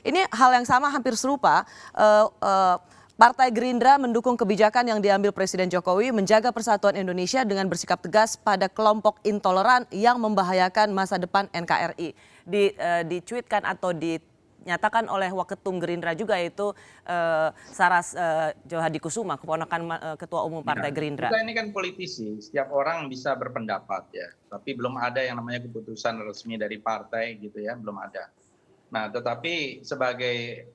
Ini hal yang sama hampir serupa. eh, eh, Partai Gerindra mendukung kebijakan yang diambil Presiden Jokowi menjaga persatuan Indonesia dengan bersikap tegas pada kelompok intoleran yang membahayakan masa depan NKRI. Dicuitkan atau dinyatakan oleh Waketum Gerindra juga, yaitu Saras Djosadi Kusuma, keponakan Ketua Umum Partai Gerindra. Kita ini kan politisi, setiap orang bisa berpendapat ya, tapi belum ada yang namanya keputusan resmi dari partai gitu ya, belum ada. Nah, tetapi sebagai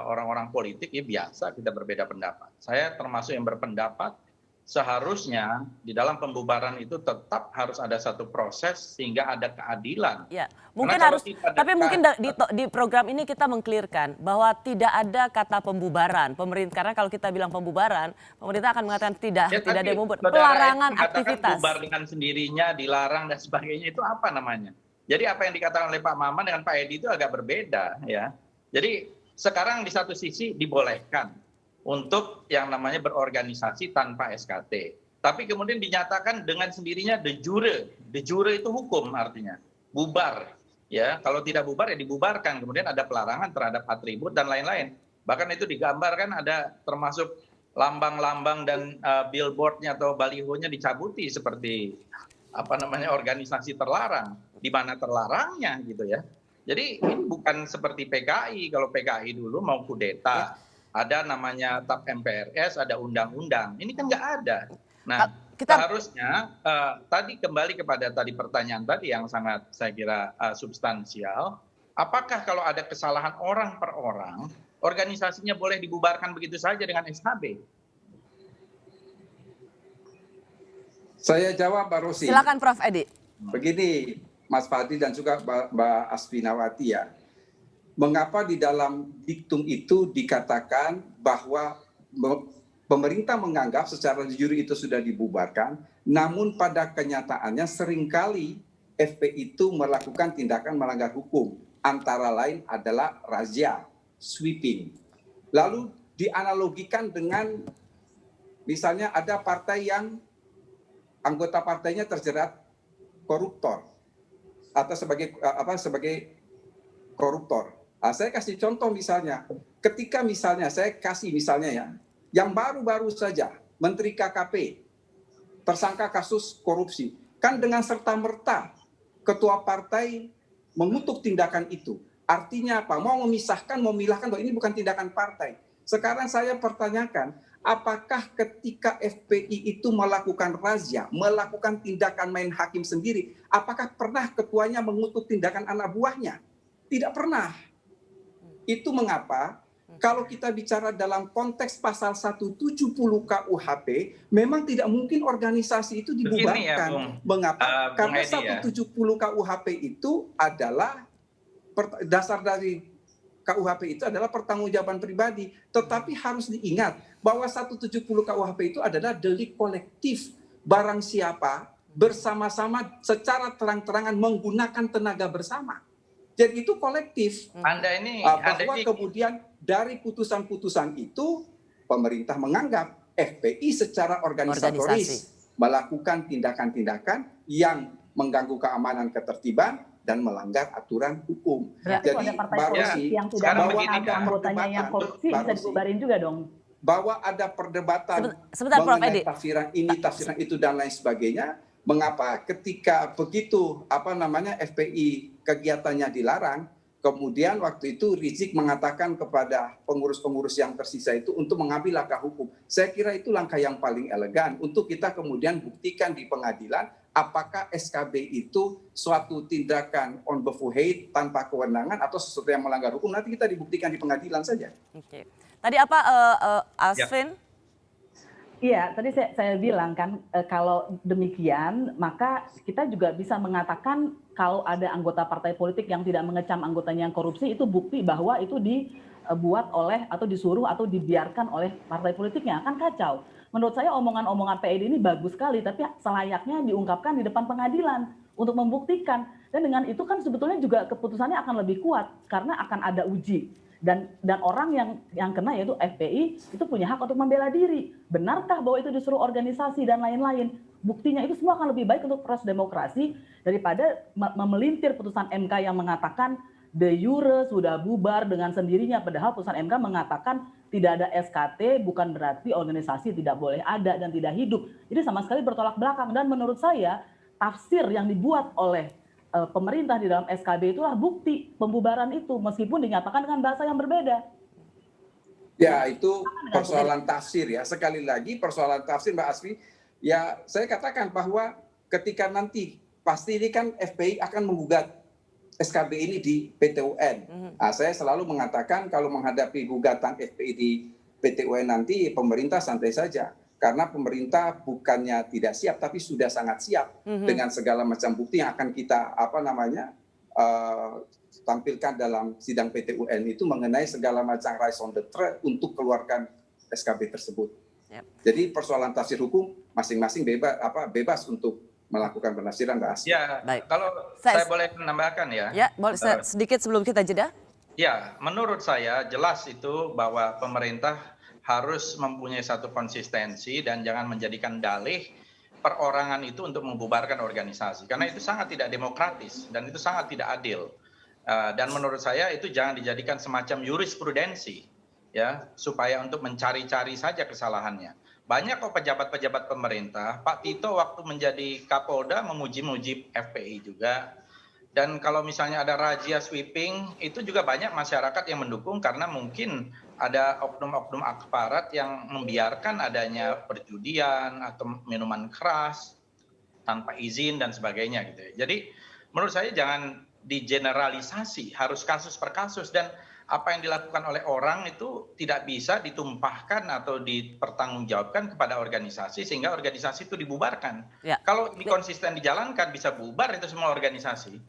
orang-orang politik ya biasa kita berbeda pendapat. Saya termasuk yang berpendapat seharusnya di dalam pembubaran itu tetap harus ada satu proses sehingga ada keadilan. Ya, mungkin harus, tapi mungkin di program ini kita mengklirkan bahwa tidak ada kata pembubaran. Karena kalau kita bilang pembubaran, pemerintah akan mengatakan tidak ada pelarangan aktivitas. Bubar dengan sendirinya, dilarang dan sebagainya, itu apa namanya? Jadi apa yang dikatakan oleh Pak Maman dengan Pak Edi itu agak berbeda ya. Jadi sekarang di satu sisi dibolehkan untuk yang namanya berorganisasi tanpa SKT. Tapi kemudian dinyatakan dengan sendirinya de jure. De jure itu hukum artinya. Bubar. Ya, kalau tidak bubar ya dibubarkan. Kemudian ada pelarangan terhadap atribut dan lain-lain. Bahkan itu digambarkan ada termasuk lambang-lambang dan billboardnya atau balihonya dicabuti seperti organisasi terlarang, di mana terlarangnya gitu ya. Jadi ini bukan seperti PKI. Kalau PKI dulu mau kudeta, ada namanya TAP MPRS, ada undang-undang. Ini kan nggak ada. Nah, seharusnya tadi kembali kepada tadi pertanyaan tadi yang sangat saya kira substansial. Apakah kalau ada kesalahan orang per orang, organisasinya boleh dibubarkan begitu saja dengan SHB? Saya jawab Mbak Rosi. Silakan Prof. Edi. Begini Mas Fadli dan juga Mbak Asfinawati ya. Mengapa di dalam diktum itu dikatakan bahwa pemerintah menganggap secara jujur itu sudah dibubarkan, namun pada kenyataannya seringkali FPI itu melakukan tindakan melanggar hukum. Antara lain adalah razia, sweeping. Lalu dianalogikan dengan misalnya ada partai yang anggota partainya terjerat koruptor atau sebagai koruptor. Saya kasih contoh misalnya, ketika misalnya saya kasih misalnya ya, yang baru-baru saja Menteri KKP tersangka kasus korupsi, kan dengan serta-merta ketua partai mengutuk tindakan itu. Artinya apa? Mau memisahkan, mau memilahkan bahwa ini bukan tindakan partai. Sekarang saya pertanyakan, apakah ketika FPI itu melakukan razia, melakukan tindakan main hakim sendiri, apakah pernah ketuanya mengutuk tindakan anak buahnya? Tidak pernah. Itu mengapa kalau kita bicara dalam konteks pasal 170 KUHP, memang tidak mungkin organisasi itu dibubarkan. Mengapa? Karena 170 KUHP itu adalah dasar dari KUHP itu adalah pertanggungjawaban pribadi. Tetapi harus diingat bahwa 170 KUHP itu adalah delik kolektif. Barang siapa bersama-sama secara terang-terangan menggunakan tenaga bersama. Jadi itu kolektif. Bahwa kemudian dari putusan-putusan itu pemerintah menganggap FPI secara organisatoris melakukan tindakan-tindakan yang mengganggu keamanan ketertiban dan melanggar aturan hukum. Berarti jadi ada partai politik yang tidak bahwa ada anggotanya yang korupsi bisa dibubarin juga dong. Bahwa ada perdebatan mengenai tafsiran ini, tafsiran itu dan lain sebagainya. Mengapa ketika begitu FPI kegiatannya dilarang, kemudian waktu itu Rizik mengatakan kepada pengurus-pengurus yang tersisa itu untuk mengambil langkah hukum. Saya kira itu langkah yang paling elegan untuk kita kemudian buktikan di pengadilan apakah SKB itu suatu tindakan on befuheit tanpa kewenangan atau sesuatu yang melanggar hukum. Nanti kita dibuktikan di pengadilan saja. Oke. Tadi apa Asvin? Iya, tadi saya bilang kan kalau demikian maka kita juga bisa mengatakan kalau ada anggota partai politik yang tidak mengecam anggotanya yang korupsi itu bukti bahwa itu dibuat oleh atau disuruh atau dibiarkan oleh partai politiknya, kan kacau. Menurut saya omongan-omongan PED ini bagus sekali, tapi selayaknya diungkapkan di depan pengadilan untuk membuktikan. Dan dengan itu kan sebetulnya juga keputusannya akan lebih kuat karena akan ada uji. Dan orang yang kena yaitu FPI itu punya hak untuk membela diri. Benarkah bahwa itu disuruh organisasi dan lain-lain? Buktinya itu semua akan lebih baik untuk proses demokrasi daripada memelintir putusan MK yang mengatakan de jure sudah bubar dengan sendirinya, padahal putusan MK mengatakan tidak ada SKT bukan berarti organisasi tidak boleh ada dan tidak hidup. Jadi sama sekali bertolak belakang, dan menurut saya tafsir yang dibuat oleh pemerintah di dalam SKB itulah bukti pembubaran itu, meskipun dinyatakan dengan bahasa yang berbeda. Ya, itu persoalan tafsir ya. Sekali lagi persoalan tafsir, Mbak Asfi. Ya, saya katakan bahwa ketika nanti pasti ini kan FPI akan menggugat SKB ini di PT UN. Nah, saya selalu mengatakan kalau menghadapi gugatan FPI di PT UN nanti pemerintah santai saja. Karena pemerintah bukannya tidak siap, tapi sudah sangat siap dengan segala macam bukti yang akan kita tampilkan dalam sidang PT UN itu mengenai segala macam raison d'être untuk keluarkan SKB tersebut. Yep. Jadi persoalan tafsir hukum masing-masing bebas untuk melakukan penafsiran, Mbak Asfi. Ya, Baik. kalau saya boleh menambahkan ya. Ya, boleh sedikit sebelum kita jeda. Ya, menurut saya jelas itu bahwa pemerintah harus mempunyai satu konsistensi dan jangan menjadikan dalih perorangan itu untuk membubarkan organisasi. Karena itu sangat tidak demokratis dan itu sangat tidak adil. Dan menurut saya itu jangan dijadikan semacam jurisprudensi, ya, supaya untuk mencari-cari saja kesalahannya. Banyak kok pejabat-pejabat pemerintah, Pak Tito waktu menjadi Kapolda memuji-muji FPI juga. Dan kalau misalnya ada razia sweeping, itu juga banyak masyarakat yang mendukung karena mungkin ada oknum-oknum aparat yang membiarkan adanya perjudian atau minuman keras tanpa izin dan sebagainya gitu ya. Jadi menurut saya jangan digeneralisasi, harus kasus per kasus, dan apa yang dilakukan oleh orang itu tidak bisa ditumpahkan atau dipertanggungjawabkan kepada organisasi sehingga organisasi itu dibubarkan. Ya. Kalau ini konsisten dijalankan bisa bubar itu semua organisasi.